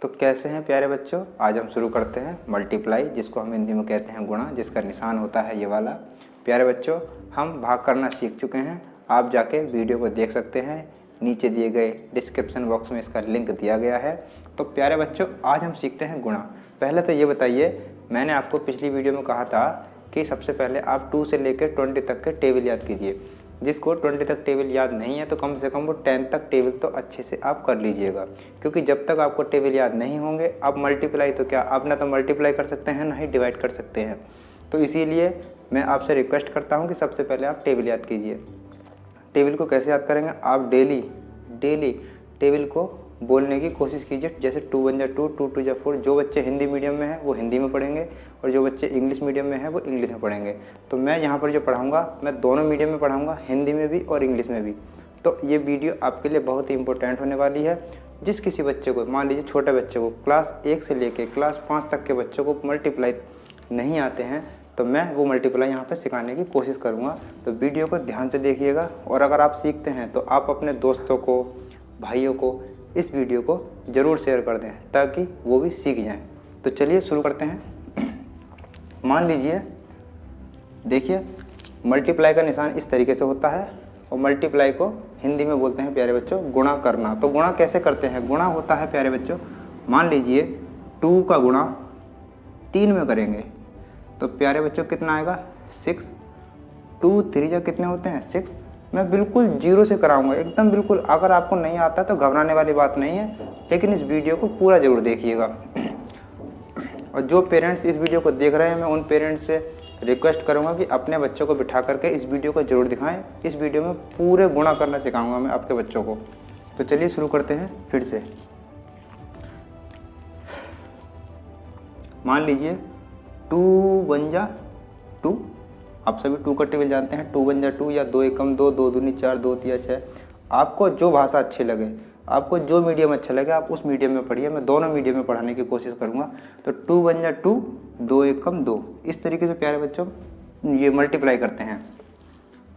तो कैसे हैं प्यारे बच्चों, आज हम शुरू करते हैं मल्टीप्लाई, जिसको हम हिंदी में कहते हैं गुणा, जिसका निशान होता है ये वाला। प्यारे बच्चों, हम भाग करना सीख चुके हैं। आप जाके वीडियो को देख सकते हैं, नीचे दिए गए डिस्क्रिप्शन बॉक्स में इसका लिंक दिया गया है। तो प्यारे बच्चों, आज हम सीखते हैं गुणा। पहले तो ये बताइए, मैंने आपको पिछली वीडियो में कहा था कि सबसे पहले आप 2 से लेकर 20 तक के टेबल याद कीजिए। जिसको 20 तक टेबल याद नहीं है तो कम से कम वो 10 तक टेबल तो अच्छे से आप कर लीजिएगा, क्योंकि जब तक आपको टेबल याद नहीं होंगे आप मल्टीप्लाई तो क्या, आप ना तो मल्टीप्लाई कर सकते हैं ना ही डिवाइड कर सकते हैं। तो इसीलिए मैं आपसे रिक्वेस्ट करता हूँ कि सबसे पहले आप टेबल याद कीजिए। टेबल को कैसे याद करेंगे, आप डेली टेबल को बोलने की कोशिश कीजिए। जैसे 2 1 जा 2, 2 2 जा 4। जो बच्चे हिंदी मीडियम में हैं वो हिंदी में पढ़ेंगे और जो बच्चे इंग्लिश मीडियम में हैं वो इंग्लिश में पढ़ेंगे। तो मैं यहाँ पर जो पढ़ाऊँगा मैं दोनों मीडियम में पढ़ाऊँगा, हिंदी में भी और इंग्लिश में भी। तो ये वीडियो आपके लिए बहुत ही इंपॉर्टेंट होने वाली है। जिस किसी बच्चे को, मान लीजिए छोटे बच्चे को, क्लास 1 से लेकर क्लास 5 तक के बच्चों को मल्टीप्लाई नहीं आते हैं, तो मैं वो मल्टीप्लाई यहाँ पे सिखाने की कोशिश करूँगा। तो वीडियो को ध्यान से देखिएगा, और अगर आप सीखते हैं तो आप अपने दोस्तों को, भाइयों को इस वीडियो को ज़रूर शेयर कर दें ताकि वो भी सीख जाएं। तो चलिए शुरू करते हैं। मान लीजिए, देखिए मल्टीप्लाई का निशान इस तरीके से होता है, और मल्टीप्लाई को हिंदी में बोलते हैं प्यारे बच्चों गुणा करना। तो गुणा कैसे करते हैं, गुणा होता है प्यारे बच्चों, मान लीजिए 2 का गुणा 3 में करेंगे तो प्यारे बच्चों कितना आएगा, 6। 2 3 जा कितने होते हैं, 6। मैं बिल्कुल 0 से कराऊंगा, एकदम बिल्कुल। अगर आपको नहीं आता तो घबराने वाली बात नहीं है, लेकिन इस वीडियो को पूरा ज़रूर देखिएगा। और जो पेरेंट्स इस वीडियो को देख रहे हैं, मैं उन पेरेंट्स से रिक्वेस्ट करूंगा कि अपने बच्चों को बिठा करके इस वीडियो को ज़रूर दिखाएं। इस वीडियो में पूरे गुणा करना सिखाऊंगा मैं आपके बच्चों को। तो चलिए शुरू करते हैं फिर से। मान लीजिए 2 1 जा 2, आप सभी 2 का टेबल जानते हैं। 2 1 जा 2 या 2 1 2, 2 दूनी 4, 2 3 6। आपको जो भाषा अच्छी लगे, आपको जो मीडियम अच्छा लगे, आप उस मीडियम में पढ़िए। मैं दोनों मीडियम में पढ़ाने की कोशिश करूँगा। तो 2 1 जा 2, 2 1 2, इस तरीके से प्यारे बच्चों ये मल्टीप्लाई करते हैं।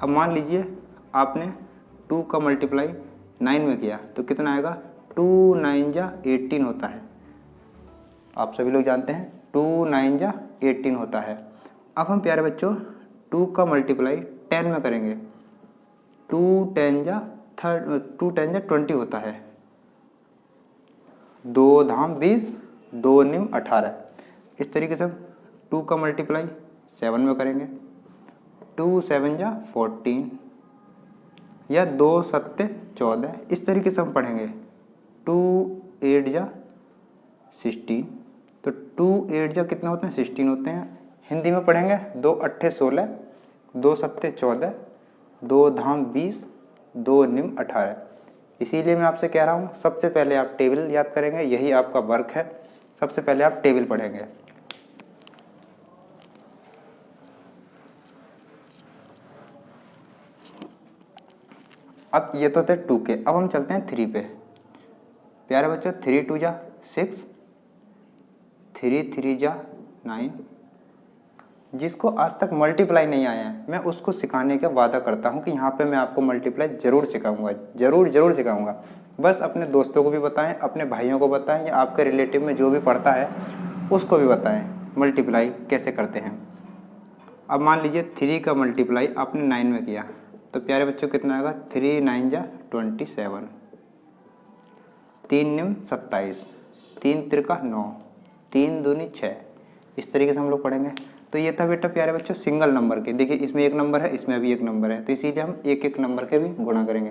अब मान लीजिए आपने 2 का मल्टीप्लाई 9 में किया तो कितना आएगा, 2 9 जा 18 होता है। आप सभी लोग जानते हैं 2 9 जा 18 होता है। अब हम प्यारे बच्चों 2 का मल्टीप्लाई 10 में करेंगे। 2 10 जा 20 होता है। 2 धाम 20, 2 निम 18। इस तरीके से 2 का मल्टीप्लाई 7 में करेंगे। 2 7 जा 14 या 2 7 14। इस तरीके से हम पढ़ेंगे। 2 8 जा 16। तो 2 8 जा कितने होते हैं, 16 होते हैं। हिंदी में पढ़ेंगे 2 8 16, 2 7 14, 2 धाम 20, 2 निम 18। इसीलिए मैं आपसे कह रहा हूँ सबसे पहले आप टेबल याद करेंगे, यही आपका वर्क है। सबसे पहले आप टेबल पढ़ेंगे। अब ये तो थे 2 के, अब हम चलते हैं 3 पे। प्यारे बच्चों 3 2 जा 6, 3 3 जा 9। जिसको आज तक मल्टीप्लाई नहीं आया है, मैं उसको सिखाने का वादा करता हूँ कि यहाँ पे मैं आपको मल्टीप्लाई ज़रूर सिखाऊंगा, ज़रूर सिखाऊंगा। बस अपने दोस्तों को भी बताएं, अपने भाइयों को बताएं, या आपके रिलेटिव में जो भी पढ़ता है उसको भी बताएं मल्टीप्लाई कैसे करते हैं। अब मान लीजिए 3 का मल्टीप्लाई आपने 9 में किया तो प्यारे बच्चों कितना आएगा, 3 9 जा 27, 3 निम 27, 3 त्रिका 9, 3 दूनी 6। इस तरीके से हम लोग पढ़ेंगे। तो ये था बेटा प्यारे बच्चों सिंगल नंबर के। देखिए इसमें 1 नंबर है, इसमें भी 1 नंबर है, तो इसीलिए हम 1 1 नंबर के भी गुणा करेंगे।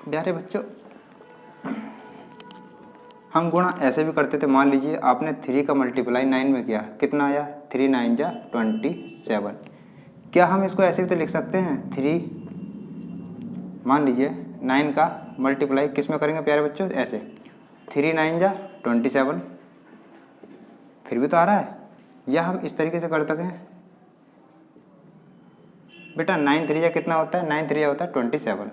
प्यारे बच्चों हम गुणा ऐसे भी करते थे। मान लीजिए आपने 3 का मल्टीप्लाई 9 में किया, कितना आया, 3 9 जा 27। क्या हम इसको ऐसे भी तो लिख सकते हैं, 3, मान लीजिए 9 का मल्टीप्लाई किस में करेंगे प्यारे बच्चों, ऐसे 3 9 जा 27। फिर भी तो आ रहा है। या हम इस तरीके से कर सकते हैं बेटा, 9 3 जा कितना होता है, 9 3 जा होता है 27।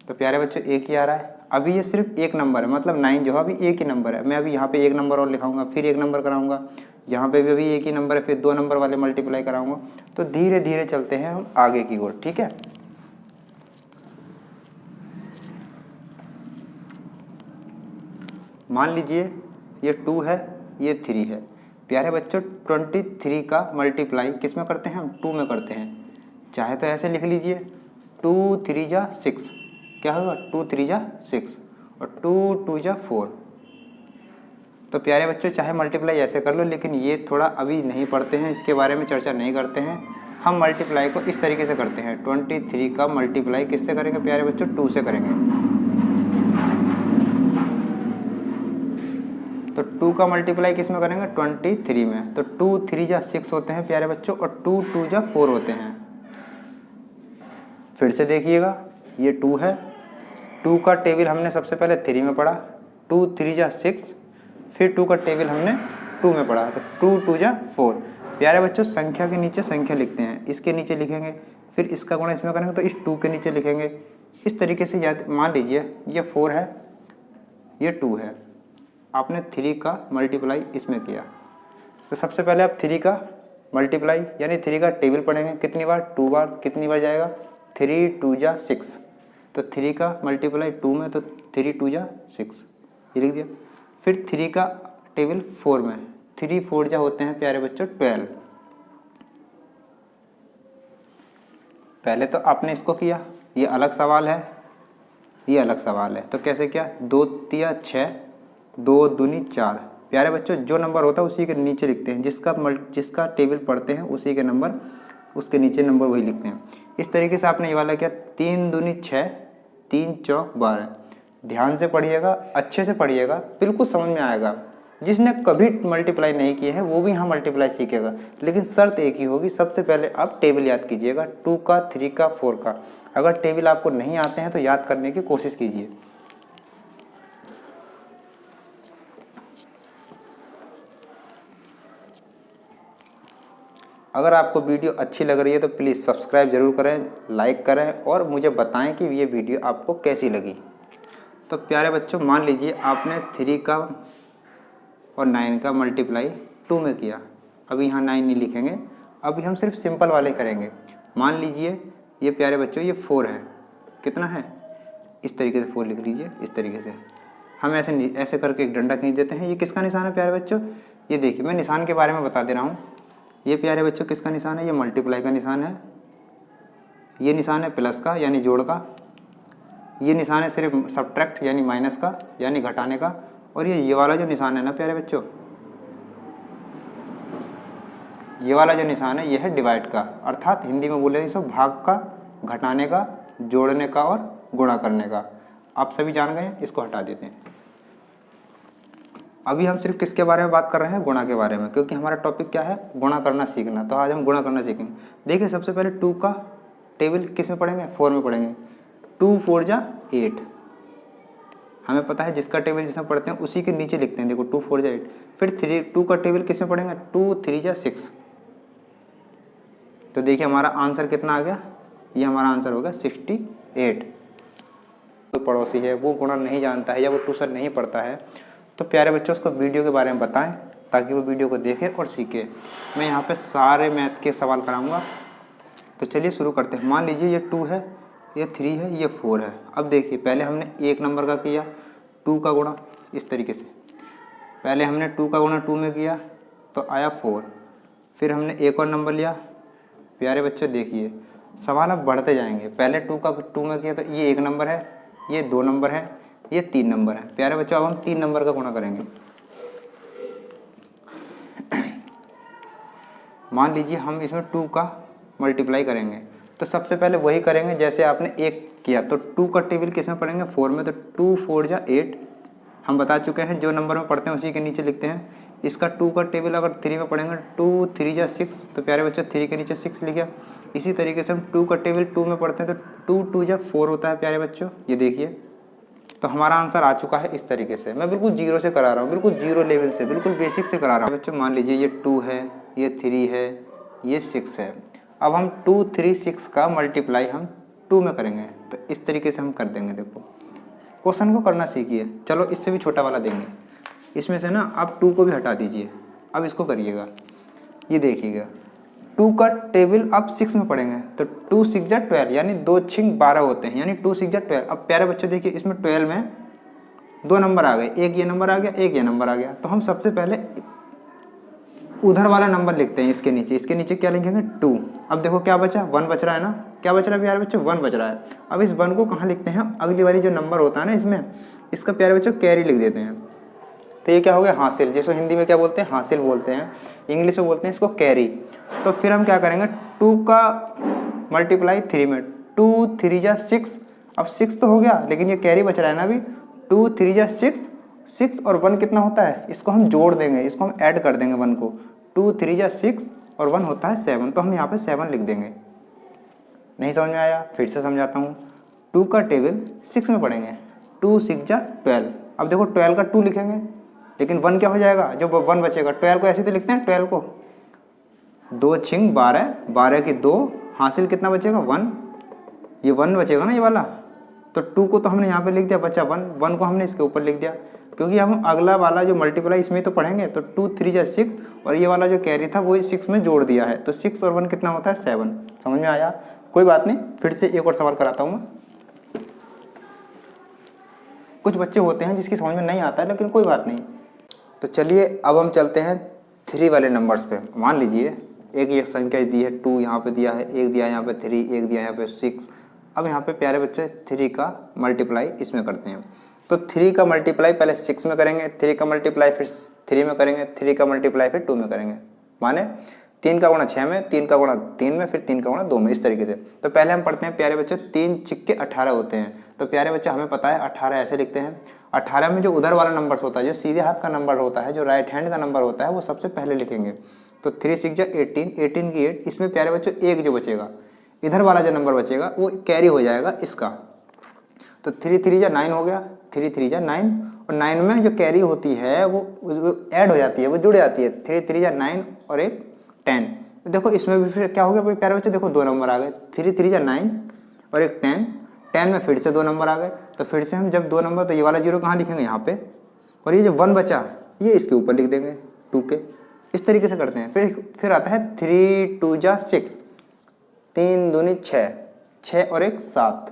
तो प्यारे बच्चों एक ही आ रहा है। अभी ये सिर्फ एक नंबर है, मतलब 9 जो है अभी एक ही नंबर है। मैं अभी यहाँ पे 1 नंबर और लिखाऊंगा, फिर 1 नंबर कराऊंगा, यहाँ पे भी अभी एक ही नंबर है, फिर 2 नंबर वाले मल्टीप्लाई कराऊंगा। तो धीरे धीरे चलते हैं हम आगे की ओर, ठीक है। मान लीजिए ये 2 है, ये 3 है। प्यारे बच्चों 23 का मल्टीप्लाई किस में करते हैं हम? 2 में करते हैं। चाहे तो ऐसे लिख लीजिए 2 3 जा 6, क्या होगा 2 3 जा 6 और 2 2 जा 4। तो प्यारे बच्चों चाहे मल्टीप्लाई ऐसे कर लो, लेकिन ये थोड़ा अभी नहीं पढ़ते हैं, इसके बारे में चर्चा नहीं करते हैं। हम मल्टीप्लाई को इस तरीके से करते हैं। 23 का मल्टीप्लाई किससे करेंगे प्यारे बच्चों? 2 से करेंगे। तो 2 का मल्टीप्लाई किस में करेंगे? 23 में। तो 2 3 जा 6 होते हैं प्यारे बच्चों और 2 2 जा 4 होते हैं। फिर से देखिएगा, ये 2 है, 2 का टेबल हमने सबसे पहले 3 में पढ़ा, 2 3 जा 6, फिर 2 का टेबल हमने 2 में पढ़ा, तो 2 2 जा 4। प्यारे बच्चों संख्या के नीचे संख्या लिखते हैं, इसके नीचे लिखेंगे, फिर इसका गुणा इसमें करेंगे तो इस 2 के नीचे लिखेंगे। इस तरीके से याद, मान लीजिए ये 4 है, ये 2 है, आपने 3 का मल्टीप्लाई इसमें किया। तो सबसे पहले आप 3 का मल्टीप्लाई यानी 3 का टेबल पढ़ेंगे, कितनी बार? 2 बार। कितनी बार जाएगा? 3 2 जा 6। तो 3 का मल्टीप्लाई 2 में, तो 3 2 जा 6, ये लिख दिया। फिर 3 का टेबल 4 में, 3 4 जा होते हैं प्यारे बच्चों 12। पहले तो आपने इसको किया, ये अलग सवाल है, ये अलग सवाल है। तो कैसे किया? 2 3 6, 2 दूनी 4। प्यारे बच्चों जो नंबर होता है उसी के नीचे लिखते हैं, जिसका टेबल पढ़ते हैं उसी के नंबर, उसके नीचे नंबर वही लिखते हैं। इस तरीके से आपने ये वाला किया, 3 दूनी 6, 3 चौक 12। ध्यान से पढ़िएगा, अच्छे से पढ़िएगा, बिल्कुल समझ में आएगा। जिसने कभी मल्टीप्लाई नहीं किए हैं वो भी यहाँ मल्टीप्लाई सीखेगा, लेकिन शर्त एक ही होगी, सबसे पहले आप टेबल याद कीजिएगा, 2 का 3 का 4 का। अगर टेबल आपको नहीं आते हैं तो याद करने की कोशिश कीजिए। अगर आपको वीडियो अच्छी लग रही है तो प्लीज़ सब्सक्राइब जरूर करें, लाइक करें और मुझे बताएं कि ये वीडियो आपको कैसी लगी। तो प्यारे बच्चों मान लीजिए आपने 3 का और 9 का मल्टीप्लाई 2 में किया। अभी यहाँ 9 नहीं लिखेंगे, अभी हम सिर्फ सिंपल वाले करेंगे। मान लीजिए ये प्यारे बच्चों ये 4 है, कितना है? इस तरीके से 4 लिख लीजिए, इस तरीके से। हम ऐसे करके एक डंडा खींच देते हैं। ये किसका निशान है प्यारे बच्चों? ये देखिए मैं निशान के बारे में बता दे रहा हूँ। ये प्यारे बच्चों किसका निशान है? ये मल्टीप्लाई का निशान है। ये निशान है प्लस का यानी जोड़ का। ये निशान है सिर्फ सब्ट्रैक्ट यानी माइनस का यानी घटाने का। और ये वाला जो निशान है ना प्यारे बच्चों, ये वाला जो निशान है ये है डिवाइड का, अर्थात हिंदी में बोले इसको भाग का, घटाने का, जोड़ने का और गुणा करने का। आप सभी जान गए, इसको हटा देते हैं। अभी हम सिर्फ किसके बारे में बात कर रहे हैं? गुणा के बारे में, क्योंकि हमारा टॉपिक क्या है? गुणा करना सीखना। तो आज हम गुणा करना सीखेंगे। देखिए सबसे पहले 2 का टेबल किस में पढ़ेंगे? 4 में पढ़ेंगे। 2 4 जा 8, हमें पता है जिसका टेबल जिसमें पढ़ते हैं उसी के नीचे लिखते हैं। देखो 2 4 जा 8। फिर 2 का टेबल किस में पढ़ेंगे? 2 3 जा 6। तो देखिए हमारा आंसर कितना आ गया? ये हमारा आंसर होगा 68। तो पड़ोसी है वो गुणा नहीं जानता है या वो ट्यूशन नहीं पढ़ता है, तो प्यारे बच्चों उसको वीडियो के बारे में बताएं ताकि वो वीडियो को देखे और सीखे। मैं यहाँ पे सारे मैथ के सवाल कराऊंगा। तो चलिए शुरू करते हैं। मान लीजिए ये 2 है, ये 3 है, ये 4 है। अब देखिए पहले हमने 1 नंबर का किया 2 का गुणा, इस तरीके से। पहले हमने 2 का गुणा 2 में किया तो आया 4। फिर हमने एक और नंबर लिया। प्यारे बच्चों देखिए सवाल अब बढ़ते जाएंगे। पहले 2 का 2 में किया तो ये 1 नंबर है, ये 2 नंबर है, ये 3 नंबर है। प्यारे बच्चों अब हम 3 नंबर का गुणा करेंगे। मान लीजिए हम इसमें 2 का मल्टीप्लाई करेंगे, तो सबसे पहले वही करेंगे जैसे आपने 1 किया। तो 2 का टेबल किस में पढ़ेंगे? 4 में। तो 2 4 जा 8, हम बता चुके हैं जो नंबर में पढ़ते हैं उसी के नीचे लिखते हैं। इसका 2 का टेबल अगर 3 में पढ़ेंगे 2 3 जा 6, तो प्यारे बच्चों 3 के नीचे 6 लिखा। इसी तरीके से हम 2 का टेबल 2 में पढ़ते हैं तो 2 2 जा 4 होता है प्यारे बच्चों, ये देखिए। तो हमारा आंसर आ चुका है इस तरीके से। मैं बिल्कुल जीरो से करा रहा हूँ, बिल्कुल जीरो लेवल से, बिल्कुल बेसिक से करा रहा हूँ बच्चों। मान लीजिए ये 2 है, ये 3 है, ये 6 है। अब हम 2 3 6 का मल्टीप्लाई हम 2 में करेंगे, तो इस तरीके से हम कर देंगे। देखो क्वेश्चन को करना सीखिए। चलो इससे भी छोटा वाला देंगे। इसमें से ना आप 2 को भी हटा दीजिए। अब इसको करिएगा, ये देखिएगा 2 का टेबल आप 6 में पढ़ेंगे तो 2 6 जा 12 यानी 2 6 12 होते हैं, यानी 2 6 जा 12। अब प्यारे बच्चों देखिए इसमें 12 में दो नंबर आ गए, एक ये नंबर आ गया, एक ये नंबर आ गया। तो हम सबसे पहले उधर वाला नंबर लिखते हैं इसके नीचे क्या लिखेंगे 2। अब देखो क्या बचा, 1 बच रहा है ना, क्या बच रहा है प्यारे बच्चों, 1 बच रहा है। अब इस 1 को कहाँ लिखते हैं, अगली वाली जो नंबर होता है ना इसमें, इसका प्यारे बच्चों कैरी लिख देते हैं। तो ये क्या हो गया, हासिल, जिसको हिंदी में क्या बोलते हैं, हासिल बोलते हैं, इंग्लिश में बोलते हैं इसको कैरी। तो फिर हम क्या करेंगे, 2 का मल्टीप्लाई 3 में, 2 3 जा 6। अब 6 तो हो गया, लेकिन ये कैरी बच रहा है ना अभी, 2 3 जा 6, 6 और 1 कितना होता है, इसको हम जोड़ देंगे, इसको हम ऐड कर देंगे 1 को, 2 3 जा 6 और 1 होता है 7। तो हम यहाँ पे 7 लिख देंगे। नहीं समझ में आया, फिर से समझाता हूँ। 2 का टेबल 6 में पढ़ेंगे, 2 6 जा 12। अब देखो 12 का 2 लिखेंगे, लेकिन 1 क्या हो जाएगा, जो 1 बचेगा, 12 को ऐसे तो लिखते हैं 12 को, 2 छिंग 12, 12 की 2, हासिल कितना बचेगा 1, ये 1 बचेगा ना ये वाला। तो 2 को तो हमने यहाँ पे लिख दिया, बचा 1, 1 को हमने इसके ऊपर लिख दिया, क्योंकि हम अगला वाला जो मल्टीप्लाई इसमें तो पढ़ेंगे। तो 2 3 जा 6 और ये वाला जो कैरी था वो 6 में जोड़ दिया है, तो 6 और 1 कितना होता है 7। समझ में आया, कोई बात नहीं, फिर से एक और सवाल कराता हूँ मैं। कुछ बच्चे होते हैं जिसकी समझ में नहीं आता है, लेकिन कोई बात नहीं। तो चलिए अब हम चलते हैं 3 वाले नंबर्स पे। मान लीजिए एक ये संख्या दी है 2, यहाँ पे दिया है, एक दिया है यहाँ पे 3, एक दिया है यहाँ पे 6। अब यहाँ पे प्यारे बच्चे 3 का मल्टीप्लाई इसमें करते हैं। तो 3 का मल्टीप्लाई पहले 6 में करेंगे, 3 का मल्टीप्लाई फिर 3 में करेंगे, 3 का मल्टीप्लाई फिर 2 में करेंगे। माने 3 का गुणा 6 में, 3 का गुणा 3 में, फिर 3 का गुणा 2 में, इस तरीके से। तो पहले हम पढ़ते हैं प्यारे बच्चे, 3 छिक्के 18 होते हैं। तो प्यारे बच्चे हमें पता है 18 ऐसे लिखते हैं। 18 में जो उधर वाला नंबर होता है, जो सीधे हाथ का नंबर होता है, जो राइट हैंड का नंबर होता है, वो सबसे पहले लिखेंगे। तो 3 6 जा 18, 18 की 8, इसमें प्यारे बच्चों एक जो बचेगा, इधर वाला जो नंबर बचेगा वो कैरी हो जाएगा इसका। तो 3 3 जा 9 हो गया, 3 3 जा 9, और 9 में जो कैरी होती है वो ऐड हो जाती है, वो जुड़ जाती है। 3 3 जा 9 और एक 10। देखो इसमें भी फिर क्या हो गया प्यारे बच्चे, देखो 2 नंबर आ गए, 3 3 जा 9 और एक 10, 10 में फिर से 2 नंबर आ गए। तो फिर से हम जब 2 नंबर, तो ये वाला 0 कहाँ लिखेंगे, यहाँ पे, और ये जो 1 बचा ये इसके ऊपर लिख देंगे 2 के। इस तरीके से करते हैं। फिर आता है 3 2 जा 6, 3 दूनी 6, 6 और एक 7।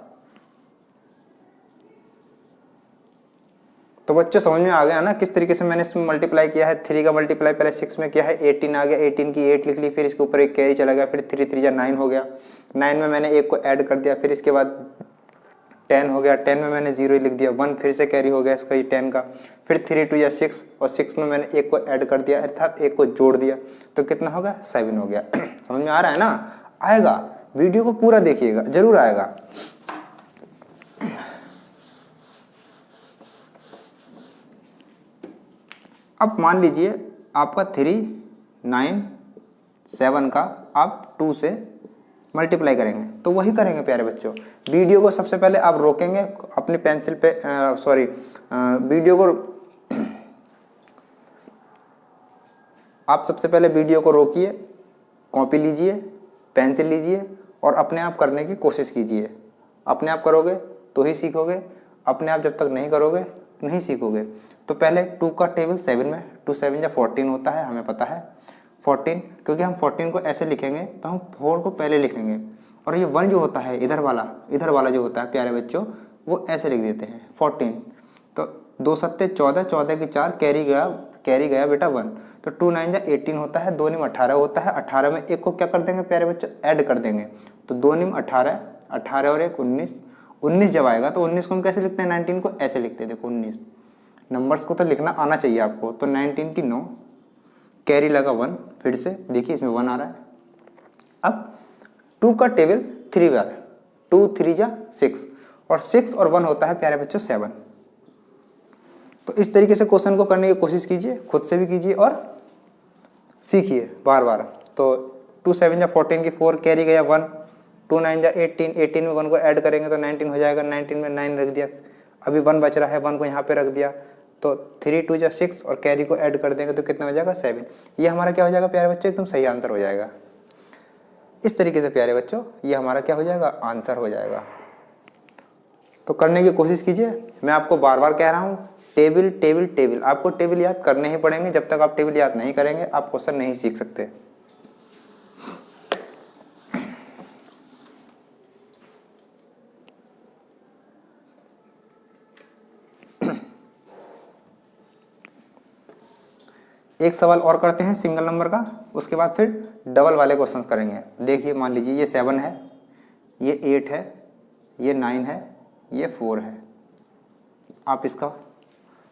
तो बच्चों समझ में आ गया ना किस तरीके से मैंने इसमें मल्टीप्लाई किया है। 3 का मल्टीप्लाई पहले 6 में किया है, 18 आ गया, 18 की 8 लिख ली, फिर इसके ऊपर एक कैरी चला गया, फिर 3 3 जा 9 हो गया, 9 में मैंने एक को ऐड कर दिया, फिर इसके बाद 10 हो गया, 10 में मैंने 0 लिख दिया, 1 फिर से कैरी हो गया इसका ये 10 का, फिर 3 2 या 6, और 6 में मैंने एक को ऐड कर दिया, अर्थात एक को जोड़ दिया, तो कितना हो गया 7 हो गया। समझ में आ रहा है ना, आएगा, वीडियो को पूरा देखिएगा, जरूर आएगा। अब मान लीजिए आपका 3 9 7 का आप 2 से मल्टीप्लाई करेंगे, तो वही करेंगे प्यारे बच्चों। वीडियो को सबसे पहले आप रोकेंगे अपनी पेंसिल पे, वीडियो को आप सबसे पहले वीडियो को रोकिए, कॉपी लीजिए, पेंसिल लीजिए और अपने आप करने की कोशिश कीजिए। अपने आप करोगे तो ही सीखोगे, अपने आप जब तक नहीं करोगे नहीं सीखोगे। तो पहले 2 का टेबल 7 में, 2 7 या 14 होता है, हमें पता है 14, क्योंकि हम 14 को ऐसे लिखेंगे तो हम 4 को पहले लिखेंगे, और ये 1 जो होता है इधर वाला जो होता है प्यारे बच्चों, वो ऐसे लिख देते हैं 14। तो 2 7 14, 14 की 4, कैरी गया बेटा 1। तो 2 9 जा 18 होता है, 2 निम 18 होता है, 18 में एक को क्या कर देंगे प्यारे बच्चों, ऐड कर देंगे। तो 2 निम 18, 18 और एक 19, 19 जब आएगा तो 19 को हम कैसे लिखते हैं, 19 को ऐसे लिखते हैं, देखो 19। नंबर्स को तो लिखना आना चाहिए आपको। तो 19 की 9, कैरी लगा 1, फिर से देखिए इसमें 1 आ रहा है। अब 2 का टेबल 3 बार, 2 3 जा 6, और 6 और 1 होता है प्यारे बच्चों 7। तो इस तरीके से क्वेश्चन को करने की कोशिश कीजिए, खुद से भी कीजिए और सीखिए बार बार। तो 2 7 जा 14 की 4, कैरी गया 1, 2 9 जा 18, 18 में 1 को ऐड करेंगे तो 19 हो जाएगा, 19 में 9 रख दिया, अभी 1 बच रहा है, 1 को यहाँ पे रख दिया। तो 3 2 जा 6 और कैरी को ऐड कर देंगे तो कितना हो जाएगा 7। ये हमारा क्या हो जाएगा प्यारे बच्चों, एकदम सही आंसर हो जाएगा। इस तरीके से प्यारे बच्चों ये हमारा क्या हो जाएगा, आंसर हो जाएगा। तो करने की कोशिश कीजिए। मैं आपको बार बार कह रहा हूँ, टेबल टेबल टेबल, आपको टेबल याद करने ही पड़ेंगे। जब तक आप टेबल याद नहीं करेंगे आप क्वेश्चन नहीं सीख सकते। एक सवाल और करते हैं सिंगल नंबर का, उसके बाद फिर डबल वाले क्वेश्चंस करेंगे। देखिए मान लीजिए ये 7 है, ये 8 है, ये 9 है, ये 4 है। आप इसका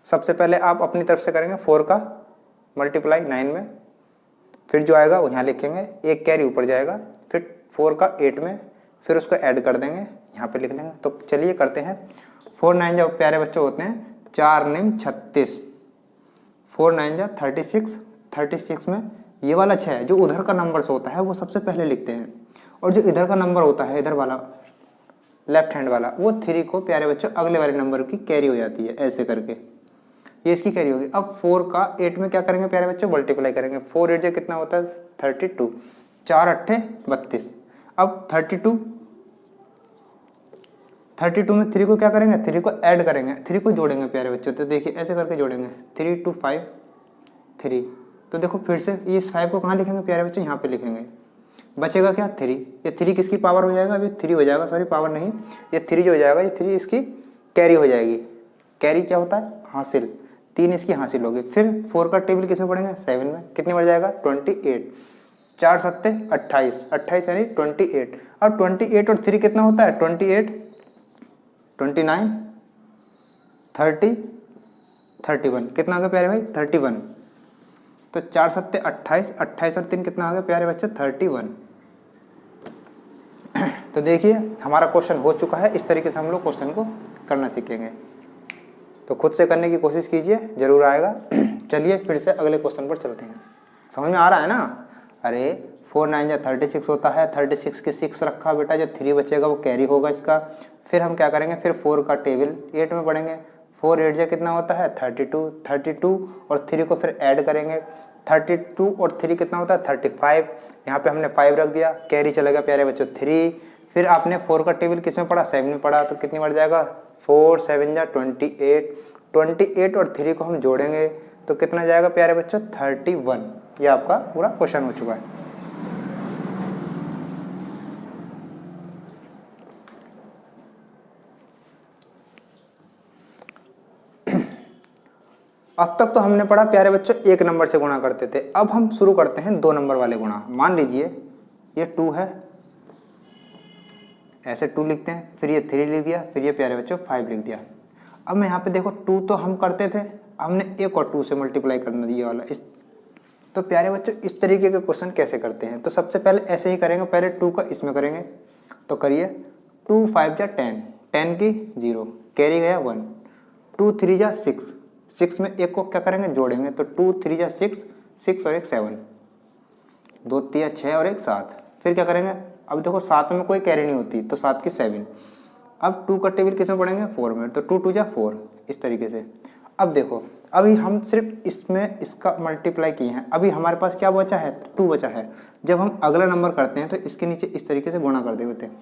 सबसे पहले आप अपनी तरफ से करेंगे 4 का मल्टीप्लाई 9 में, फिर जो आएगा वो यहाँ लिखेंगे, एक कैरी ऊपर जाएगा, फिर 4 का 8 में, फिर उसको ऐड कर देंगे, यहाँ पे लिख लेंगे। तो चलिए करते हैं। 4 9 जब प्यारे बच्चों होते हैं 4 9 36, 4 9 जा 36, 36 में ये वाला 6 जो उधर का नंबर होता है वो सबसे पहले लिखते हैं, और जो इधर का नंबर होता है इधर वाला लेफ्ट हैंड वाला वो 3 को प्यारे बच्चों अगले वाले नंबर की कैरी हो जाती है, ऐसे करके ये इसकी कैरी होगी। अब 4 का 8 में क्या करेंगे प्यारे बच्चों, मल्टीप्लाई करेंगे। 4 8 कितना होता है 32, 4 8 32। अब 32 में 3 को क्या करेंगे, 3 को ऐड करेंगे, 3 को जोड़ेंगे प्यारे बच्चों। तो देखिए ऐसे करके जोड़ेंगे, 3 2 5 3। तो देखो फिर से इस 5 को कहाँ लिखेंगे प्यारे बच्चों, यहाँ पे लिखेंगे। बचेगा क्या 3, ये 3 किसकी पावर हो जाएगा, अभी 3 हो जाएगा, सॉरी पावर नहीं, ये 3 जो हो जाएगा, ये 3 इसकी कैरी हो जाएगी। कैरी क्या होता है, हासिल, 3 इसकी हासिल होगी। फिर 4 का टेबल किसमें पढ़ेंगे, 7 में, कितने बढ़ जाएगा 28, 4 7 28, 28 यानी 28। अब 28 और 3 कितना होता है 28, 29 30 31, कितना आ गया प्यारे भाई 31। तो 4 7 28, 28 और 3 कितना आ गया प्यारे बच्चे 31। तो देखिए हमारा क्वेश्चन हो चुका है। इस तरीके से हम लोग क्वेश्चन को करना सीखेंगे, तो खुद से करने की कोशिश कीजिए, जरूर आएगा। चलिए फिर से अगले क्वेश्चन पर चलते हैं। समझ में आ रहा है ना। अरे 4 9 जा 36 होता है, 36 के 6 रखा बेटा, जो 3 बचेगा वो कैरी होगा इसका। फिर हम क्या करेंगे, फिर 4 का टेबल 8 में पढ़ेंगे। 4 8 जा कितना होता है 32, 32 और 3 को फिर ऐड करेंगे। 32 और 3 कितना होता है 35, यहाँ पे हमने 5 रख दिया, कैरी चलेगा प्यारे बच्चों 3। फिर आपने 4 का टेबल किस में पढ़ा, 7 में पढ़ा, तो कितनी बढ़ जाएगा 4 7 जा 28, 28 और 3 को हम जोड़ेंगे तो कितना जाएगा प्यारे बच्चों 31। ये आपका पूरा क्वेश्चन हो चुका है। अब तक तो हमने पढ़ा प्यारे बच्चों 1 नंबर से गुणा करते थे। अब हम शुरू करते हैं 2 नंबर वाले गुणा। मान लीजिए ये 2 है, ऐसे 2 लिखते हैं, फिर ये 3 लिख दिया, फिर ये प्यारे बच्चों 5 लिख दिया। अब मैं यहाँ पे देखो 2 तो हम करते थे, हमने 1 और 2 से मल्टीप्लाई करना दिया वाला इस। तो प्यारे बच्चों इस तरीके के क्वेश्चन कैसे करते हैं, तो सबसे पहले ऐसे ही करेंगे, पहले 2 का इसमें करेंगे। तो करिए 2 5 जा 10, 10 की 0, कैरी गया 1, 2 3 जा 6, 6 में 1 को क्या करेंगे जोड़ेंगे, तो 2 3 जा 6, 6 और 1 7, 2 3 6 और 1 7। फिर क्या करेंगे, अब देखो 7 में कोई कैरी नहीं होती, तो 7 की 7। अब 2 का टेबल किस में पढ़ेंगे 4 में, तो 2 2 जा 4, इस तरीके से। अब देखो अभी हम सिर्फ इसमें इसका मल्टीप्लाई किए हैं, अभी हमारे पास क्या बचा है 2 बचा है। जब हम अगला नंबर करते हैं तो इसके नीचे इस तरीके से गुणा कर देते हैं,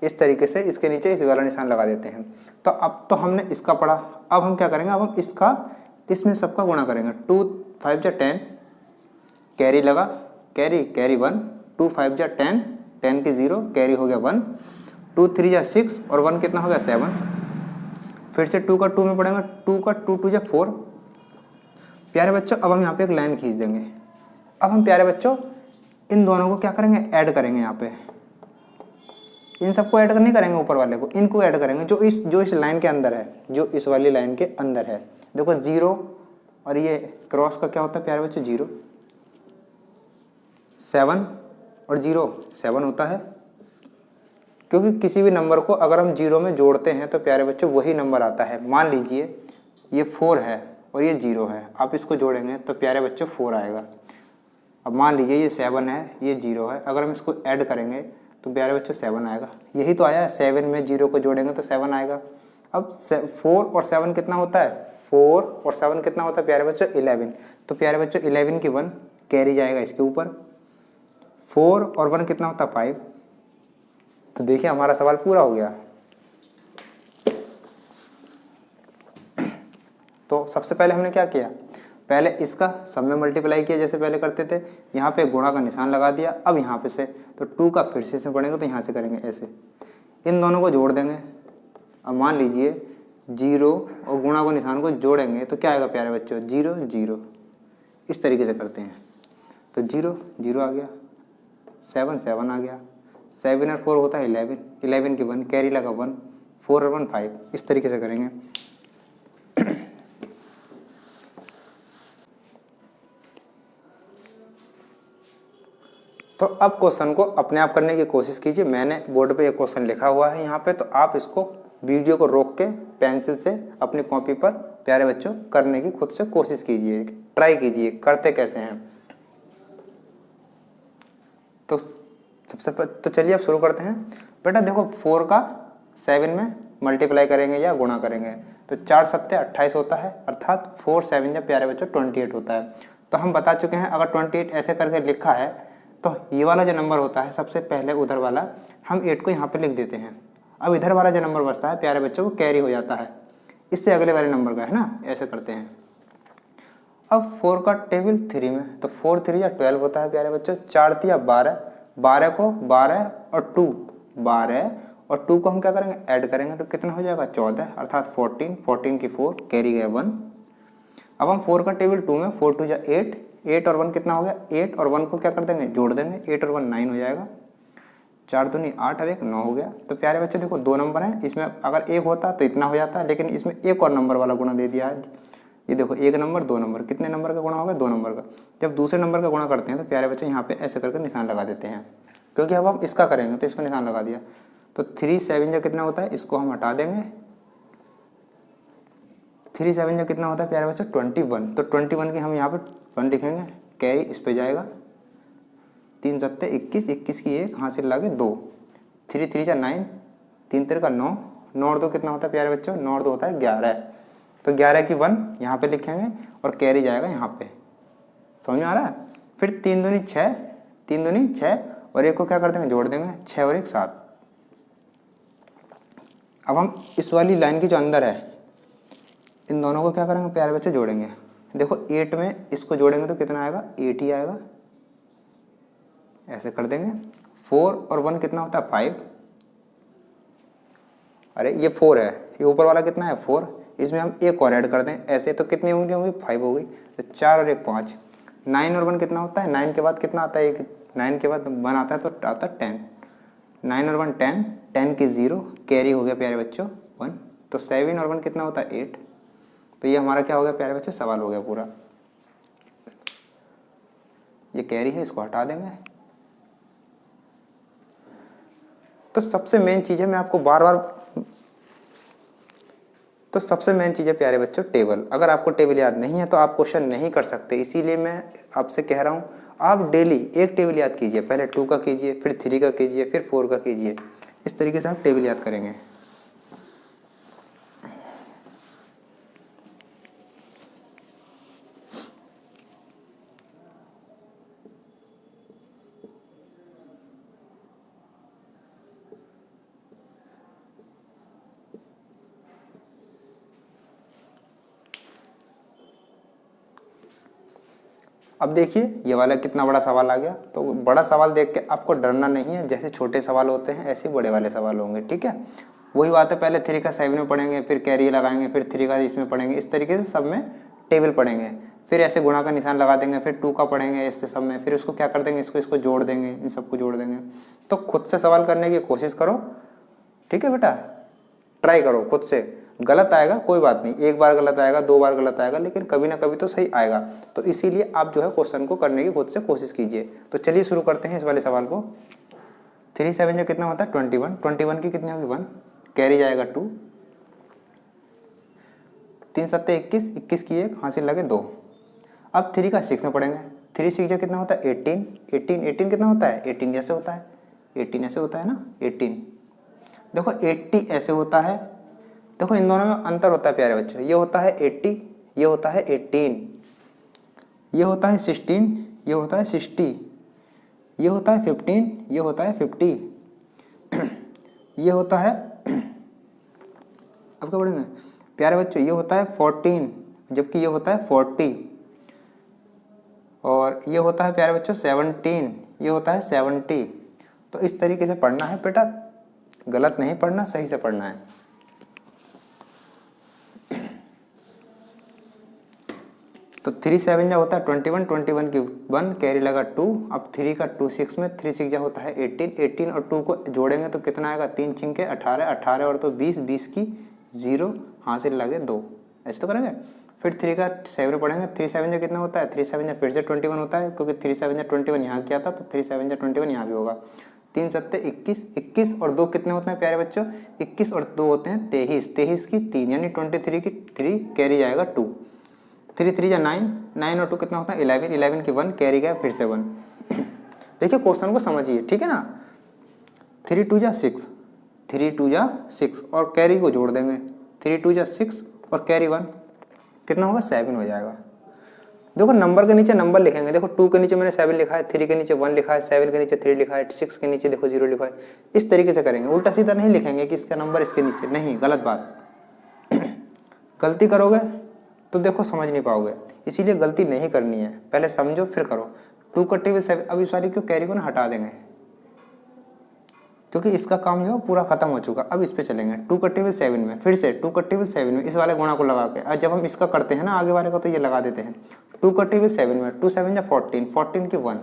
इस तरीके से इसके नीचे इस वाला निशान लगा देते हैं। तो अब तो हमने इसका पढ़ा, अब हम क्या करेंगे, अब हम इसका इसमें सबका गुणा करेंगे। 2 5 जा 10, कैरी लगा, कैरी कैरी 1, 2 5 जा 10, 10 की 0, कैरी हो गया 1, 2 3 जा 6 और 1 कितना हो गया 7। फिर से 2 का 2 में पढ़ेंगे, 2 का 2 2 जा 4। प्यारे बच्चों अब हम यहाँ पे एक लाइन खींच देंगे। अब हम प्यारे बच्चों इन दोनों को क्या करेंगे, ऐड करेंगे। यहाँ पे इन सबको ऐड नहीं करेंगे, ऊपर वाले को, इनको ऐड करेंगे जो इस लाइन के अंदर है, जो इस वाली लाइन के अंदर है। देखो 0 और ये क्रॉस का क्या होता है प्यारे बच्चों 0, 7 और 0 7 होता है, क्योंकि किसी भी नंबर को अगर हम 0 में जोड़ते हैं तो प्यारे बच्चों वही नंबर आता है। मान लीजिए ये 4 है और ये 0 है, आप इसको जोड़ेंगे तो प्यारे बच्चों 4 आएगा। अब मान लीजिए ये 7 है, ये 0 है, अगर हम इसको ऐड करेंगे तो प्यारे बच्चों 7 आएगा। यही तो आया है, 7 में 0 को जोड़ेंगे तो 7 आएगा। अब 4 और 7 कितना होता है, 4 और 7 कितना होता है प्यारे बच्चों 11। तो प्यारे बच्चों 11 की 1 कैरी जाएगा इसके ऊपर, 4 और 1 कितना होता है 5। तो देखिए हमारा सवाल पूरा हो गया। तो सबसे पहले हमने क्या किया, पहले इसका सब में मल्टीप्लाई किया जैसे पहले करते थे, यहाँ पे गुणा का निशान लगा दिया। अब यहाँ पे से तो 2 का फिर से पढ़ेंगे तो यहाँ से करेंगे ऐसे, इन दोनों को जोड़ देंगे। अब मान लीजिए 0 और गुणा को निशान को जोड़ेंगे तो क्या आएगा प्यारे बच्चों 0 0, इस तरीके से करते हैं। तो 0 0 आ गया, 7 7 आ गया, 7 और 4 होता है 11, 11 की 1 कैरी लगा 1, 4 और 1 5, इस तरीके से करेंगे। तो अब क्वेश्चन को अपने आप करने की कोशिश कीजिए। मैंने बोर्ड पे एक क्वेश्चन लिखा हुआ है यहाँ पे, तो आप इसको वीडियो को रोक के पेंसिल से अपनी कॉपी पर प्यारे बच्चों करने की खुद से कोशिश कीजिए, ट्राई कीजिए करते कैसे हैं। तो तो चलिए अब शुरू करते हैं। बेटा देखो 4 का 7 में मल्टीप्लाई करेंगे या गुणा करेंगे, तो 4 7 28 होता है, अर्थात 4 7 जब प्यारे बच्चों 28 होता है। तो हम बता चुके हैं अगर 28 ऐसे करके लिखा है तो ये वाला जो नंबर होता है सबसे पहले उधर वाला हम 8 को यहाँ पे लिख देते हैं। अब इधर वाला जो नंबर बचता है प्यारे बच्चों वो कैरी हो जाता है, इससे अगले वाले नंबर का है ना, ऐसे करते हैं। अब 4 का टेबल 3 में, तो 4 3 या 12 होता है प्यारे बच्चों, 4 3 या 12, 12 को 12 और 2 12 और 2 को हम क्या करेंगे ऐड करेंगे, तो कितना हो जाएगा 14, अर्थात 14, 14 की 4 कैरी गए 1। अब हम 4 का टेबल 2 में 4 2 या 8, 8 और 1 कितना हो गया, 8 और 1 को क्या कर देंगे जोड़ देंगे, 8 और 1 9 हो जाएगा, 4 दूनी 8 और 1 9 हो गया। तो प्यारे बच्चे देखो 2 नंबर हैं, इसमें अगर 1 होता तो इतना हो जाता, लेकिन इसमें एक और नंबर वाला गुणा दे दिया है। ये देखो 1 नंबर 2 नंबर, कितने नंबर का गुणा हो गया 2 नंबर का। जब दूसरे नंबर का गुणा करते हैं तो प्यारे बच्चे यहाँ पे ऐसे करके निशान लगा देते हैं, क्योंकि अब हम इसका करेंगे तो इसमें निशान लगा दिया। तो 3 7 जो कितना होता है, इसको हम हटा देंगे, 3 7 जो कितना होता है प्यारे बच्चों 21, तो 21 की हम यहाँ पे 1 लिखेंगे, कैरी इस पे जाएगा, 3 7 21, 21 की 1 हासिल लागे 2, 3 3 जा 9, 3 3 का 9, 9 और 2 कितना होता है प्यारे बच्चों, 9 और 2 होता है 11, तो 11 की 1 यहाँ पे लिखेंगे और कैरी जाएगा यहाँ पे, समझ में आ रहा है। फिर 3 दूनी 6, 3 दूनी 6 और 1 को क्या कर देंगे जोड़ देंगे, 6 और 1 7। अब हम इस वाली लाइन की जो अंदर है इन दोनों को क्या करेंगे प्यारे बच्चे जोड़ेंगे। देखो 8 में इसको जोड़ेंगे तो कितना आएगा 8 ही आएगा, ऐसे कर देंगे। 4 और 1 कितना होता है 5, अरे ये 4 है, ये ऊपर वाला कितना है 4, इसमें हम एक और ऐड कर दें ऐसे, तो कितनी होंगी 5 हो गई, तो 4 और 1 5। 9 और 1 कितना होता है, 9 के बाद कितना आता है, 9 के बाद 1 आता है तो आता है 10, 9 और 1 10, 10 की 0 कैरी हो गया प्यारे बच्चों 1, तो 7 और 1 कितना होता है 8। तो ये हमारा क्या हो गया प्यारे बच्चों सवाल हो गया पूरा। ये कैरी है, इसको हटा देंगे। तो सबसे मेन चीज है, मैं आपको बार बार, तो सबसे मेन चीज है प्यारे बच्चों टेबल। अगर आपको टेबल याद नहीं है तो आप क्वेश्चन नहीं कर सकते, इसीलिए मैं आपसे कह रहा हूं आप डेली एक टेबल याद कीजिए, पहले 2 का कीजिए, फिर 3 का कीजिए, फिर 4 का कीजिए, इस तरीके से आप टेबल याद करेंगे। अब देखिए ये वाला कितना बड़ा सवाल आ गया, तो बड़ा सवाल देख के आपको डरना नहीं है, जैसे छोटे सवाल होते हैं ऐसे बड़े वाले सवाल होंगे, ठीक है। वही बात है, पहले 3 का 7 में पढ़ेंगे, फिर कैरी लगाएंगे, फिर 3 का इसमें पढ़ेंगे, इस तरीके से सब में टेबल पढ़ेंगे, फिर ऐसे गुणा का निशान लगा देंगे, फिर 2 का पढ़ेंगे इससे सब में, फिर उसको क्या कर देंगे इसको जोड़ देंगे, इन सबको जोड़ देंगे। तो खुद से सवाल करने की कोशिश करो, ठीक है बेटा, ट्राई करो खुद से। गलत आएगा कोई बात नहीं, एक बार गलत आएगा, 2 बार गलत आएगा, लेकिन कभी ना कभी तो सही आएगा। तो इसीलिए आप जो है क्वेश्चन को करने की खुद से कोशिश कीजिए। तो चलिए शुरू करते हैं इस वाले सवाल को। 3 7 जो कितना होता है 21, 21 की कितनी होगी 1, कैरी जाएगा 2, 3 7 21, 21 की 1 हासिल लगे 2। अब 3 का 6 में पढ़ेंगे, 3 6 जो कितना होता है 18, 18 कितना होता है 18 जैसे होता है, 18 ऐसे होता है ना 18। देखो 80 ऐसे होता है, देखो इन दोनों में अंतर होता है प्यारे बच्चों, ये होता है 80, ये होता है 18, ये होता है 16, ये होता है 60, ये होता है 15, ये होता है 50, ये होता है अब क्या पढ़ेंगे प्यारे बच्चों, ये होता है 14, जबकि ये होता है 40, और ये होता है प्यारे बच्चों 17, ये होता है 70। तो इस तरीके से पढ़ना है बेटा, गलत नहीं पढ़ना, सही से पढ़ना है। तो 3 7 जा होता है 21, 21 की 1 कैरी लगा 2। अब 3 का 2 6 में 3 6 जा होता है 18, 18 और 2 को जोड़ेंगे तो कितना आएगा, 3 छिंके 18, 18 और तो 20, 20 की 0 हासिल लगे 2। ऐसे तो करेंगे। फिर 3 का 7 पढ़ेंगे, 3 7 जा कितना होता है, 3 7 जा फिर से 21 होता है, क्योंकि 3 7 जा 21 यहाँ किया था तो 3 7 जा 21 यहाँ भी होगा। 3 7 21, 21 और 2 कितने होते हैं प्यारे बच्चों, 21 और 2 होते हैं 23, 23 की 3 यानी 23 की 3 कैरी जाएगा 2। 3 3 जा 9, 9 और 2 कितना होता है 11, 11 की 1 कैरी गया फिर से 1। देखिए क्वेश्चन को समझिए, ठीक है ना। 3 2 जा 6, 3 2 जा 6 और कैरी को जोड़ देंगे, 3 2 जा 6 और कैरी 1 कितना होगा 7 हो जाएगा। देखो नंबर के नीचे नंबर लिखेंगे, देखो 2 के नीचे मैंने 7 लिखा है, 3 के नीचे 1 लिखा है, 7 के नीचे 3 लिखा है, 6 के नीचे देखो 0 लिखा है। इस तरीके से करेंगे, उल्टा सीधा नहीं लिखेंगे कि इसका नंबर इसके नीचे, नहीं, गलत बात। गलती करोगे तो देखो समझ नहीं पाओगे, इसीलिए गलती नहीं करनी है, पहले समझो फिर करो। 2 का टेबल 7, अब इस वाली क्यों कैरी को ना हटा देंगे क्योंकि इसका काम जो है पूरा खत्म हो चुका। अब इस पे चलेंगे 2 का टेबल 7 में, फिर से 2 का टेबल 7 में इस वाले गुणा को लगा के, और जब हम इसका करते हैं ना आगे वाले का तो ये लगा देते हैं। 2 का टेबल 7 में 2 7 जा 14, 14 की 1,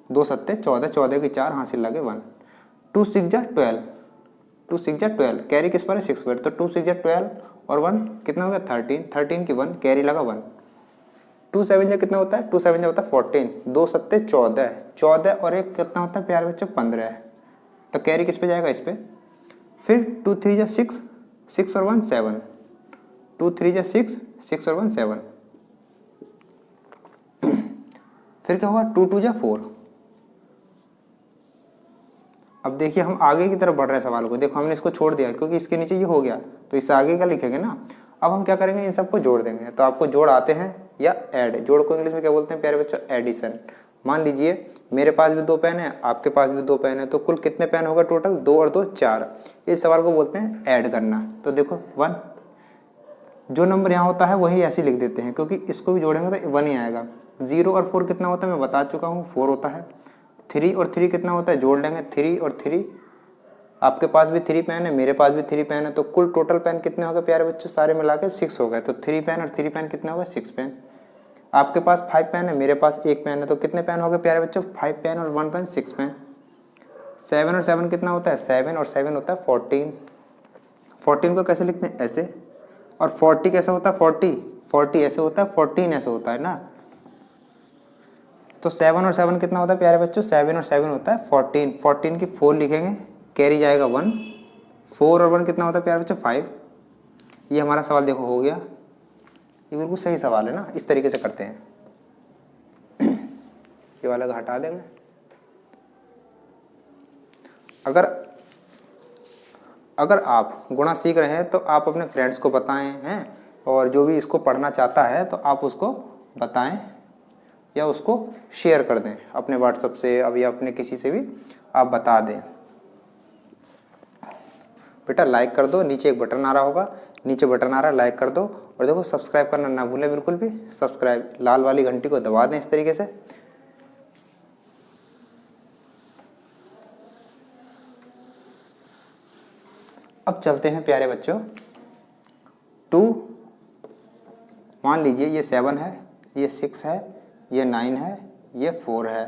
2 7 14, 14 की 4 हासिल लगे 1। 2 6 जा 12, 2 6 जा 12 कैरी किस पर है 6 पर, तो 2 6 जा 12 और 1 कितना हो गया 13, 13 की 1 कैरी लगा 1। 2 7 जा कितना होता है, 2 7 जा होता है 14, 2 7 14, 14 और 1 कितना होता है प्यारे बच्चों 15, तो कैरी किस पे जाएगा इस पे। फिर 2 3 जा 6, 6 और 1 7, 2 3 जा 6, 6 और 1 7। फिर क्या होगा 2 2 जा 4। अब देखिए हम आगे की तरफ बढ़ रहे हैं सवाल को, देखो हमने इसको छोड़ दिया क्योंकि इसके नीचे ये हो गया तो इससे आगे का लिखेंगे ना। अब हम क्या करेंगे, इन सबको जोड़ देंगे। तो आपको जोड़ आते हैं या ऐड, जोड़ को इंग्लिश में क्या बोलते हैं प्यारे बच्चों, एडिशन। मान लीजिए मेरे पास भी 2 पेन है, आपके पास भी 2 पेन है, तो कुल कितने पेन होगा टोटल, 2 और 2 4। इस सवाल को बोलते हैं ऐड करना। तो देखो 1, जो नंबर यहाँ होता है वही ऐसे लिख देते हैं क्योंकि इसको भी जोड़ेंगे तो 1 ही आएगा। 0 और 4 कितना होता है मैं बता चुका हूँ, 4 होता है। 3 और 3 कितना होता है, जोड़ लेंगे 3 और 3, आपके पास भी 3 पेन है, मेरे पास भी 3 पेन है, तो कुल टोटल पेन कितने हो गए प्यारे बच्चों, सारे मिला के 6 हो गए। तो 3 पेन और 3 पेन कितने हो गए 6 पेन। आपके पास 5 पेन है, मेरे पास 1 पेन है, तो कितने पेन हो गए प्यारे बच्चों, 5 पेन और 1 पेन 6 पेन। 7 और 7 कितना होता है, 7 और 7 होता है 14। 14 को कैसे लिखते हैं ऐसे, और 40 कैसे होता है 40 ऐसे होता है, 14 ऐसे होता है ना। तो 7 और 7 कितना होता है प्यारे बच्चों, 7 और 7 होता है 14, 14 की 4 लिखेंगे कैरी जाएगा 1, 4 और 1 कितना होता है प्यारे बच्चों 5। ये हमारा सवाल देखो हो गया, ये बिल्कुल सही सवाल है ना। इस तरीके से करते हैं, ये वाला का हटा देंगे। अगर आप गुणा सीख रहे हैं तो आप अपने फ्रेंड्स को बताएं हैं, और जो भी इसको पढ़ना चाहता है तो आप उसको बताएं या उसको शेयर कर दें अपने व्हाट्सएप से, अब या अपने किसी से भी आप बता दें। बेटा लाइक कर दो, नीचे एक बटन आ रहा होगा, नीचे बटन आ रहा है लाइक कर दो, और देखो सब्सक्राइब करना ना भूलें बिल्कुल भी, सब्सक्राइब लाल वाली घंटी को दबा दें इस तरीके से। अब चलते हैं प्यारे बच्चों 2, मान लीजिए ये 7 है, ये 6 है, ये 9 है, ये 4 है,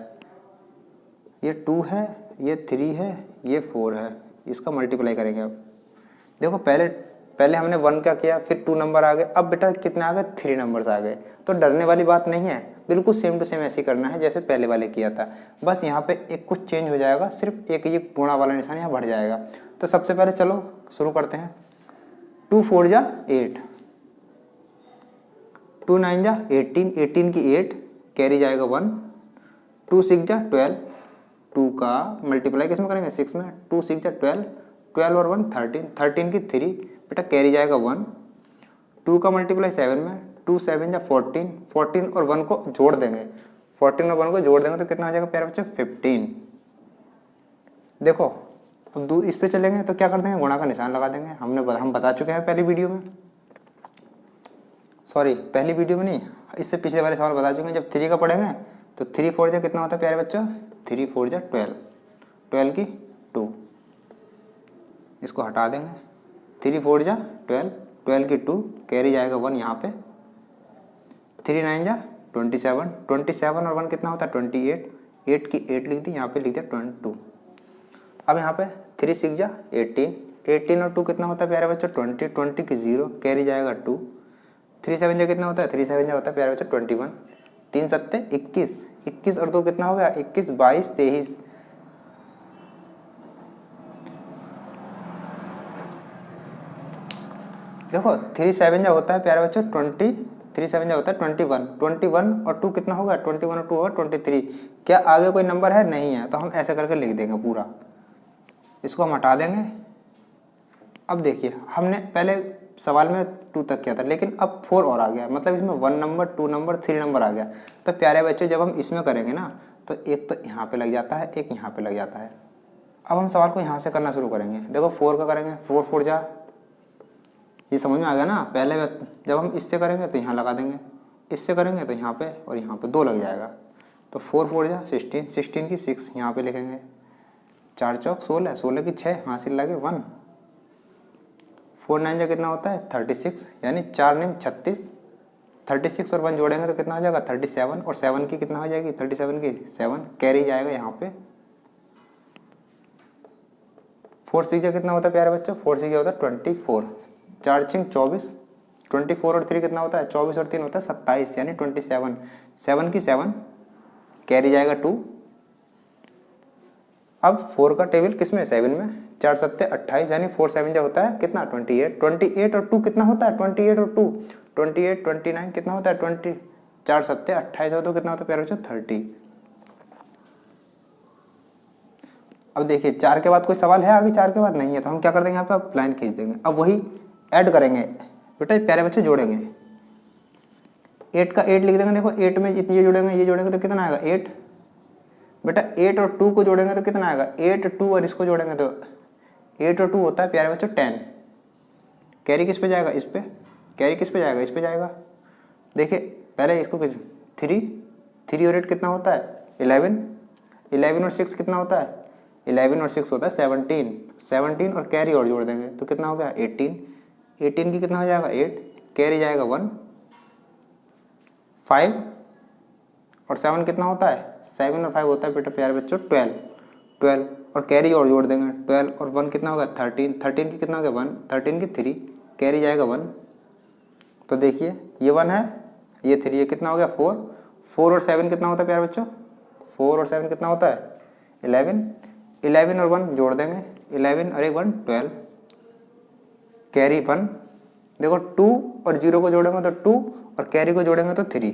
ये 2 है, ये 3 है, ये 4 है, इसका मल्टीप्लाई करेंगे। अब देखो पहले हमने 1 क्या किया, फिर 2 नंबर आ गए, अब बेटा कितने आ गए 3 नंबर्स आ गए। तो डरने वाली बात नहीं है, बिल्कुल सेम टू सेम ऐसे करना है जैसे पहले वाले किया था, बस यहाँ पे एक कुछ चेंज हो जाएगा, सिर्फ एक ये गुणा वाला निशान यहाँ बढ़ जाएगा। तो सबसे पहले चलो शुरू करते हैं। 2 4 जा 8, 2 9 जा 18, 18 की 8 कैरी जाएगा 1, 2 6 जा 12, 2 का मल्टीप्लाई किस में करेंगे 6 में, 2 6 जा 12, 12 और 1 13, 13 की 3 बेटा कैरी जाएगा 1, 2 का मल्टीप्लाई 7 में, 2 7 जा 14, 14 और 1 को जोड़ देंगे, 14 और 1 को जोड़ देंगे तो कितना हो जाएगा प्यारे बच्चे 15। देखो अब इस पे चलेंगे तो क्या कर देंगे, गुणा का निशान लगा देंगे। हम बता चुके हैं पहली वीडियो में, सॉरी पहली वीडियो में नहीं, इससे पिछले वाले सवाल बता चुके हैं। जब 3 का पढ़ेंगे तो 3 4 जा कितना होता है प्यारे बच्चों, 3 4 जा 12, 12 की 2, इसको हटा देंगे, 3 4 जा 12, 12 की 2 कैरी जाएगा 1 यहाँ पे, 3 9 जा 27, 27 और 1 कितना होता है 28, 8 की 8 लिख दी, यहाँ पे लिख दिया 22। अब यहाँ पे 3 6 जा 18, 18 और 2 कितना होता है प्यारे बच्चों 20, 20 की 0 कैरी जाएगा 2, 3 7 जा कितना होता है 3 7 जा होता है प्यारे बच्चों 21, 3 7 21, 21 और 2 कितना हो गया 21, 22 23। देखो 3 7 जा होता है प्यारे बच्चों 20, 3 7 जा होता है 21, 21 और 2 कितना होगा 21 और 2 होगा 23। क्या आगे कोई नंबर है नहीं है, तो हम ऐसे करके लिख देंगे पूरा, इसको हम हटा देंगे। अब देखिए हमने पहले सवाल में 2 तक किया था, लेकिन अब 4 और आ गया, मतलब इसमें 1 नंबर 2 नंबर 3 नंबर आ गया। तो प्यारे बच्चों जब हम इसमें करेंगे ना तो एक तो यहाँ पे लग जाता है, एक यहाँ पे लग जाता है। अब हम सवाल को यहाँ से करना शुरू करेंगे। देखो 4 का करेंगे, 4 4 जा, ये समझ में आ गया ना। पहले जब हम इससे करेंगे तो यहाँ लगा देंगे, इससे करेंगे तो यहाँ पे और यहाँ पे 2 लग जाएगा। तो 4 4 जा 16, 16 की 6 यहाँ पे लिखेंगे, 4 चौक 16, 16 की 6 हासिल लगे 1, 4 9 जा कितना होता है 36, यानी 4 9 36, 36 और 1 जोड़ेंगे तो कितना हो जाएगा 37, और 7 की कितना हो जाएगी 37 की 7 कैरी जाएगा यहाँ पे। 4 6 जा कितना होता है प्यारे बच्चों 4 6 जा होता है 24, 4 6 24, 24 और 3 कितना होता है 24 और 3 होता है 27, यानी 27, 7 की 7 कैरी जाएगा 2। अब 4 का टेबल किसमें 7 में, 4 7 28, यानी 4 7 जा होता है कितना 28, 28 और 2 कितना होता है 28 और 2 28, 29 कितना होता है 20, 4 7 28 और 2 कितना होता है प्यारे बच्चों 30। अब देखिए 4 के बाद कोई सवाल है आगे, 4 के बाद नहीं है, तो हम क्या कर देंगे यहाँ पे अब लाइन खींच देंगे। अब वही ऐड करेंगे बेटा, प्यारे बच्चे जोड़ेंगे, 8 का 8 लिख देंगे। देखो 8 में ये जोड़ेंगे ये जोड़ेंगे तो कितना आएगा 8, बेटा 8 और 2 को जोड़ेंगे तो कितना आएगा 8 2 और इसको जोड़ेंगे तो 8 और 2 होता है प्यारे बच्चों 10। कैरी किस पे जाएगा, इस पे, कैरी किस पे जाएगा, इस पे जाएगा। देखिए पहले इसको 3 3 और 8 कितना होता है 11, 11 और 6 कितना होता है 11 और 6 होता है 17, 17 और कैरी और जोड़ देंगे तो कितना हो गया 18, 18 की कितना हो जाएगा 8 कैरी जाएगा 1, 5 और 7 कितना होता है 7 और 5 होता है बेटा प्यारे बच्चों 12, 12 और कैरी और जोड़ देंगे 12 और 1 कितना होगा 13, 13 की कितना हो गया 1, 13 की 3 कैरी जाएगा 1। तो देखिए ये 1 है ये 3, ये कितना हो गया 4, 4 और 7 कितना होता है प्यारे बच्चों 4 और 7 कितना होता है 11, 11 और 1 जोड़ देंगे 11 और 1 12 कैरी 1। देखो 2 और 0 को जोड़ेंगे तो 2 और कैरी को जोड़ेंगे तो 3,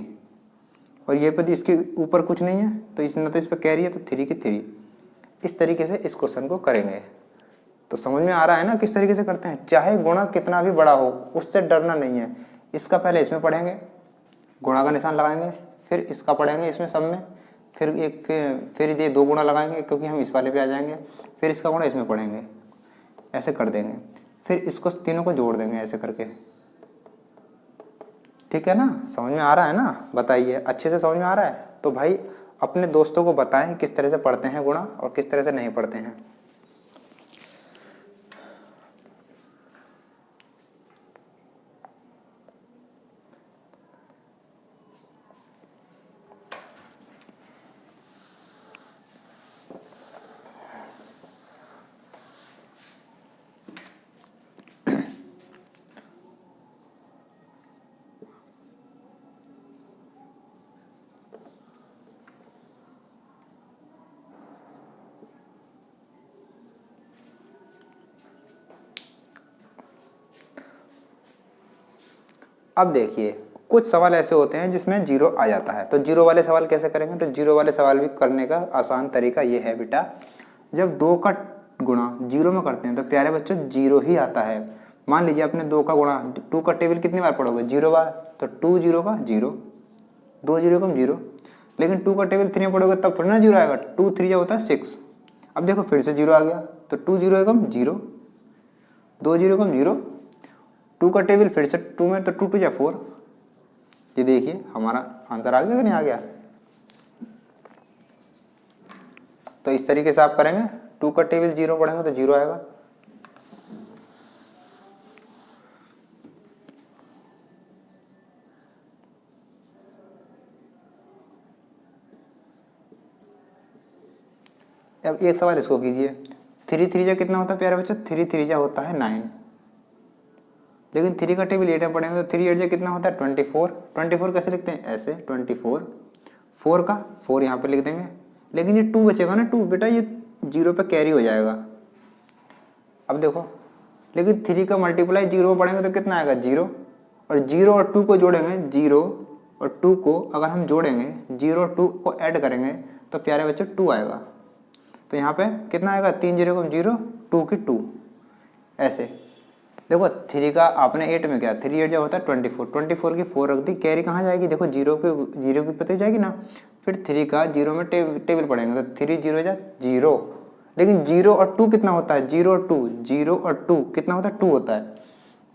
और ये पे इसके ऊपर कुछ नहीं है तो इस न तो इस पर कैरी है तो 3 की 3। इस तरीके से इस क्वेश्चन को करेंगे। तो समझ में आ रहा है ना किस तरीके से करते हैं, चाहे गुणा कितना भी बड़ा हो उससे डरना नहीं है। इसका पहले इसमें पढ़ेंगे, गुणा का निशान लगाएंगे, फिर इसका पढ़ेंगे इसमें सब में, फिर ये 2 गुणा लगाएंगे क्योंकि हम इस वाले पे आ जाएंगे, फिर इसका गुणा इसमें पढ़ेंगे, ऐसे कर देंगे, फिर इसको तीनों को जोड़ देंगे ऐसे करके। ठीक है ना, समझ में आ रहा है ना, बताइए अच्छे से समझ में आ रहा है। तो भाई अपने दोस्तों को बताएं किस तरह से पढ़ते हैं गुणा और किस तरह से नहीं पढ़ते हैं। अब देखिए कुछ सवाल ऐसे होते हैं जिसमें 0 आ जाता है, तो 0 वाले सवाल कैसे करेंगे। तो 0 वाले सवाल भी करने का आसान तरीका ये है बेटा, जब 2 का गुणा 0 में करते हैं तो प्यारे बच्चों 0 ही आता है। मान लीजिए आपने 2 का गुणा 2 का टेबल कितनी बार पढ़ोगे 0 बार, तो 2 0 का 0, 2 0 का 0, लेकिन 2 का टेबल 3 में पढ़ोगे तब थोड़ी ना 0 आएगा, 2 3 जा होता है 6। अब देखो फिर से 0 आ गया, तो 2 0 एकम 0, 2 0 एकम 0, 2 का टेबल फिर से 2 में तो 2 2 जा 4। ये देखिए हमारा आंसर आ गया कि नहीं आ गया। तो इस तरीके से आप करेंगे, 2 का टेबल 0 पढ़ेंगे तो 0 आएगा। अब एक सवाल इसको कीजिए, 3 3 कितना होता है प्यारे बच्चों, 3 3 होता है 9, लेकिन 3 का टेबल 8 में पढ़ेंगे तो 3 8 कितना होता है 24। 24 कैसे लिखते हैं, ऐसे 24, 4 का 4 यहाँ पे लिख देंगे, लेकिन ये 2 बचेगा ना, 2 बेटा ये 0 पे कैरी हो जाएगा। अब देखो, लेकिन 3 का मल्टीप्लाई 0 में पढ़ेंगे तो कितना आएगा 0, और 0 और 2 को जोड़ेंगे, 0 और 2 को अगर हम जोड़ेंगे, 0 और 2 को ऐड करेंगे तो प्यारे बच्चों 2 आएगा। तो यहाँ पे कितना आएगा, 3 0 को 0, 2 की 2, ऐसे। देखो 3 का आपने 8 में क्या, 3 8 जो होता है 24, 24 की 4 रख दी, कैरी कहाँ जाएगी, देखो 0 की पता जाएगी ना, फिर 3 का 0 में टेबल पढ़ेंगे तो 3 0 जा 0, लेकिन 0 और 2 कितना होता है, 0 और 2, 0 और 2 कितना होता है 2 होता है,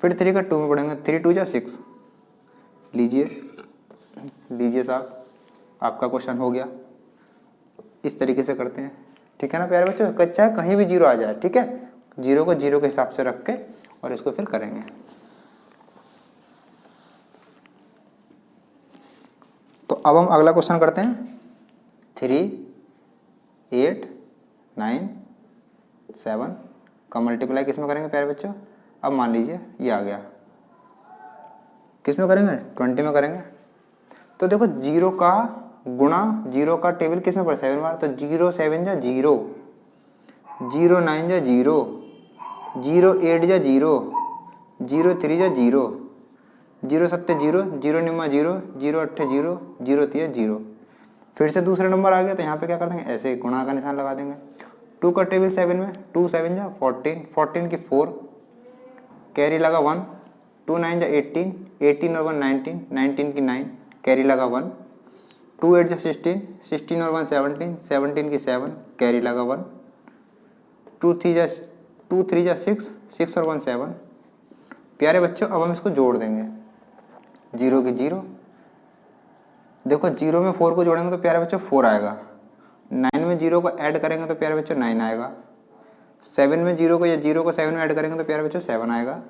फिर 3 का 2 में पढ़ेंगे, 3 2 जा 6। लीजिए साहब, आपका क्वेश्चन हो गया। इस तरीके से करते हैं, ठीक है ना प्यारे बच्चों, चाहे कहीं भी 0 आ जाए, ठीक है, 0 को 0 के हिसाब से रख के और इसको फिर करेंगे। तो अब हम अगला क्वेश्चन करते हैं, 3 8 9 7 का मल्टीप्लाई किस में करेंगे प्यारे बच्चों। अब मान लीजिए ये आ गया, किस में करेंगे 20 में करेंगे। तो देखो 0 का गुणा 0 का टेबल किस में पड़ा 7 बार, तो 0 7 जा 0, 0 9 जा 0, 0 8 जा 0, 0 3 जा 0, 0 7 0, 0 9 0, 0 8 0, 0 3 0। फिर से दूसरा नंबर आ गया तो यहाँ पे क्या कर देंगे, ऐसे गुणा का निशान लगा देंगे। 2 का टेबल 7 में, 2 7 जा 14, 14 की 4, कैरी लगा 1, 2 9 जा 18, 18 और 1 19, 19 की 9, कैरी लगा 1, 2 8 जा 16, 16 और 1 17, 17 की 7, कैरी लगा 1, 2 3 जा 6, 6 और 1 7। प्यारे बच्चों अब हम इसको जोड़ देंगे, 0 की 0, देखो 0 में 4 को जोड़ेंगे तो प्यारे बच्चों 4 आएगा, 9 में 0 को ऐड करेंगे तो प्यारे बच्चों 9 आएगा, 7 में 0 को या 0 को 7 में ऐड करेंगे तो प्यारे बच्चों 7 आएगा,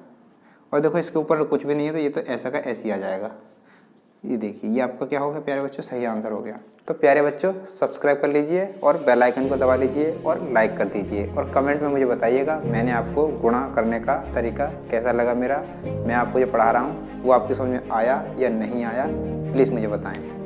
और देखो इसके ऊपर कुछ भी नहीं है तो ये तो ऐसा का ऐसे ही आ जाएगा। ये देखिए, ये आपका क्या हो गया प्यारे बच्चों, सही आंसर हो गया। तो प्यारे बच्चों सब्सक्राइब कर लीजिए और बेल आइकन को दबा लीजिए और लाइक कर दीजिए, और कमेंट में मुझे बताइएगा मैंने आपको गुणा करने का तरीका कैसा लगा, मेरा मैं आपको जो पढ़ा रहा हूँ वो आपकी समझ में आया या नहीं आया, प्लीज़ मुझे बताएं।